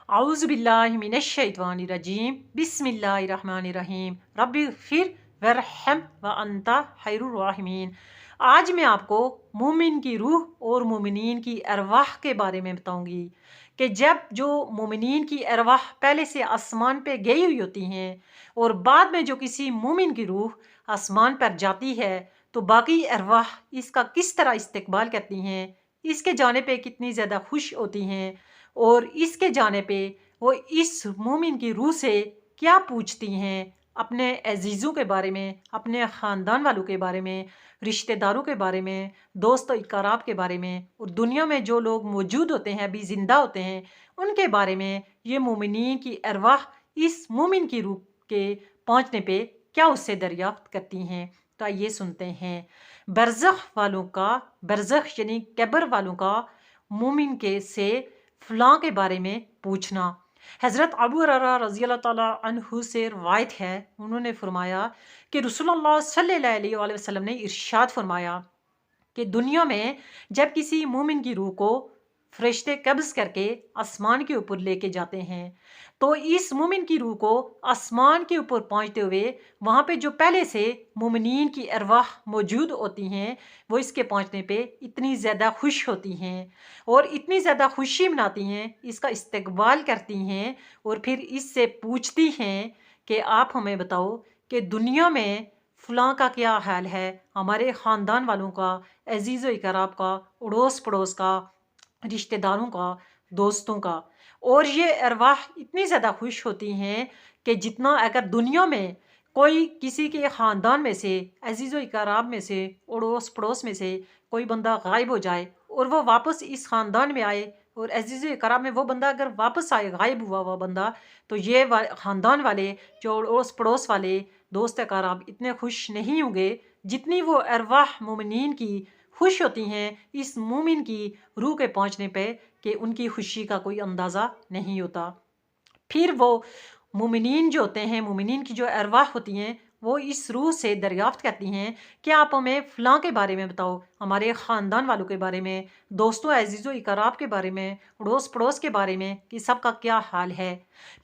औज़ुबिल्लाहि मिनश्शैतानिर्रजीम बिस्मिल्लाहिर्रहमानिर्रहीम रब्बिग़फिर वरहम व अंता खैरुर राहिमीन। आज मैं आपको मोमिन की रूह और मोमिनीन की अरवाह के बारे में बताऊंगी कि जब जो मोमिनीन की अरवाह पहले से आसमान पे गई हुई होती हैं और बाद में जो किसी मोमिन की रूह आसमान पर जाती है तो बाकी अरवाह इसका किस तरह इस्तकबाल करती हैं, इसके जाने पे कितनी ज़्यादा खुश होती हैं और इसके जाने पे वो इस मोमिन की रूह से क्या पूछती हैं, अपने अजीज़ों के बारे में, अपने ख़ानदान वालों के बारे में, रिश्तेदारों के बारे में, दोस्त इकराब के बारे में और दुनिया में जो लोग मौजूद होते हैं, अभी ज़िंदा होते हैं, उनके बारे में ये मोमिनीन की अरवाह इस मोमिन की रूह के पहुँचने पे क्या उससे दरियाफ्त करती हैं। तो आइए सुनते हैं बरज़ख वालों का, बरज़ख यानी कब्र वालों का मोमिन के से फ़लाँ के बारे में पूछना। हज़रत अबू हुरैरा रज़ी अल्लाह ताला अन्हु से रवायत है, उन्होंने फरमाया कि रसूलुल्लाह सल्लल्लाहु अलैहि वसल्लम ने इरशाद फरमाया कि दुनिया में जब किसी मोमिन की रूह को फरिश्ते कब्ज़ करके आसमान के ऊपर लेके जाते हैं तो इस मोमिन की रूह को आसमान के ऊपर पहुंचते हुए वहाँ पे जो पहले से मोमिनीन की अरवाह मौजूद होती हैं वो इसके पहुंचने पे इतनी ज़्यादा खुश होती हैं और इतनी ज़्यादा खुशी मनाती हैं, इसका इस्तकबाल करती हैं और फिर इससे पूछती हैं कि आप हमें बताओ कि दुनिया में फ़लाँ का क्या हाल है, हमारे ख़ानदान वालों का, अज़ीज़ व इकराब का, अड़ोस पड़ोस का, रिश्तेदारों का, दोस्तों का। और ये अरवाह इतनी ज़्यादा खुश होती हैं कि जितना अगर दुनिया में कोई किसी के ख़ानदान में से, अज़ीज़ व इकराब में से, अड़ोस पड़ोस में से कोई बंदा गायब हो जाए और वो वापस इस ख़ानदान में आए और अज़ीज़ व इकराब में वो बंदा अगर वापस आए, गायब हुआ हुआ बंदा, तो ये ख़ानदान वाले, जो अड़ोस पड़ोस वाले, दोस्त अकाराब इतने खुश नहीं होंगे जितनी वो अरवाह मोमिनीन की खुश होती हैं इस मोमिन की रूह के पहुंचने पे कि उनकी खुशी का कोई अंदाज़ा नहीं होता। फिर वो मोमिनीन जो होते हैं, मोमिनीन की जो अरवाह होती हैं, वो इस रूह से दरियाफ्त करती हैं कि आप हमें फ़लाँ के बारे में बताओ, हमारे ख़ानदान वालों के बारे में, दोस्तों अज़ीज़ों इकराब के बारे में, अड़ोस पड़ोस के बारे में कि सबका क्या हाल है।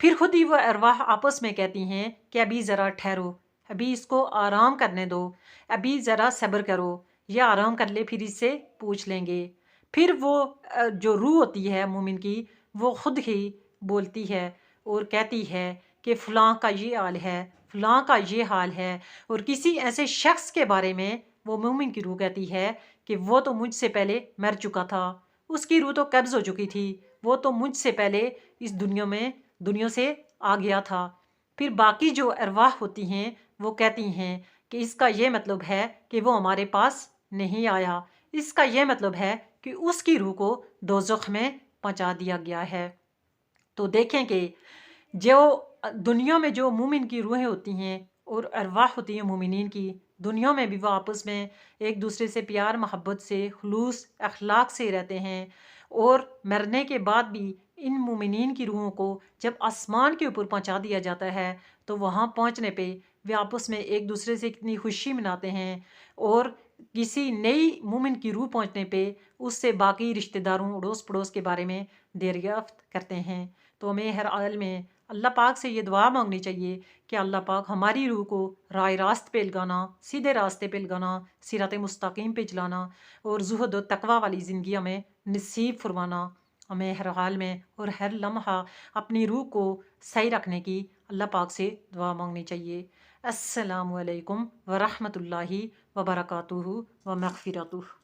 फिर खुद ही वह अरवाह आपस में कहती हैं कि अभी ज़रा ठहरो, अभी इसको आराम करने दो, अभी ज़रा सब्र करो, ये आराम कर ले फिर इससे पूछ लेंगे। फिर वो जो रूह होती है मोमिन की, वो खुद ही बोलती है और कहती है कि फ़लाँ का ये हाल है, फ़लाँ का ये हाल है और किसी ऐसे शख्स के बारे में वो मोमिन की रूह कहती है कि वो तो मुझसे पहले मर चुका था, उसकी रूह तो कब्ज़ हो चुकी थी, वो तो मुझसे पहले इस दुनिया से आ गया था। फिर बाकी जो अरवाह होती हैं वो कहती हैं कि इसका ये मतलब है कि वो हमारे पास नहीं आया, इसका ये मतलब है कि उसकी रूह को दोज़ख में पहुंचा दिया गया है। तो देखें कि जो दुनिया में जो मोमिन की रूहें होती हैं और अरवाह होती हैं मोमिनीन की, दुनिया में भी वो आपस में एक दूसरे से प्यार मोहब्बत से, खुलूस अखलाक से रहते हैं और मरने के बाद भी इन मोमिनीन की रूहों को जब आसमान के ऊपर पहुंचा दिया जाता है तो वहां पहुंचने पे वे आपस में एक दूसरे से कितनी खुशी मनाते हैं और किसी नई मोमिन की रूह पहुंचने पे उससे बाकी रिश्तेदारों, अड़ोस पड़ोस के बारे में दरियाफ्त करते हैं। तो हमें हर हाल में अल्लाह पाक से ये दुआ मांगनी चाहिए कि अल्लाह पाक हमारी रूह को राह रास्त पे लगाना, सीधे रास्ते पे लगाना, सिरात मुस्तकीम पे चलाना और ज़ुहद और तकवा वाली ज़िंदगी हमें नसीब फरमाना। हमें हर हाल में और हर लम्हा अपनी रूह को सही रखने की अल्लाह पाक से दुआ मांगनी चाहिए। अस्सलामु अलैकुम व रहमतुल्लाहि व बरकातुहू व मग़फ़िरतुहू।